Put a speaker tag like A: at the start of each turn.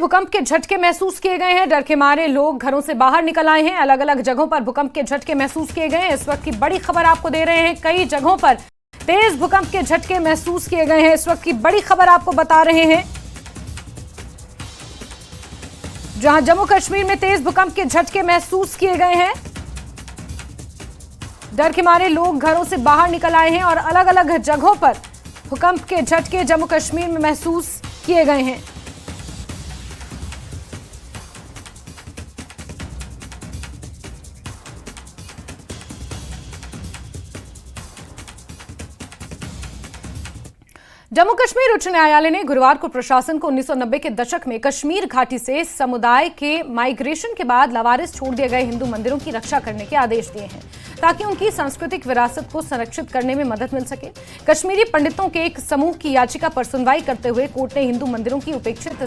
A: में भूकंप के झटके महसूस किए गए हैं। डर के मारे लोग घरों से बाहर निकल आए हैं। अलग अलग जगहों पर भूकंप के झटके महसूस किए गए हैं। इस वक्त की बड़ी खबर आपको दे रहे हैं। कई जगहों पर तेज भूकंप के झटके महसूस किए गए हैं। इस वक्त की बड़ी खबर आपको बता रहे हैं, जहां जम्मू कश्मीर में तेज भूकंप के झटके महसूस किए गए हैं। डर के मारे लोग घरों से बाहर निकल आए हैं और अलग अलग जगहों पर भूकंप के झटके जम्मू कश्मीर में महसूस किए गए हैं। जम्मू कश्मीर उच्च न्यायालय ने गुरुवार को प्रशासन को 1990 के दशक में कश्मीर घाटी से समुदाय के माइग्रेशन के बाद लावारिस छोड़ दिए गए हिंदू मंदिरों की रक्षा करने के आदेश दिए हैं, ताकि उनकी सांस्कृतिक विरासत को संरक्षित करने में मदद मिल सके। कश्मीरी पंडितों के एक समूह की याचिका पर सुनवाई करते हुए कोर्ट ने हिंदू मंदिरों की उपेक्षित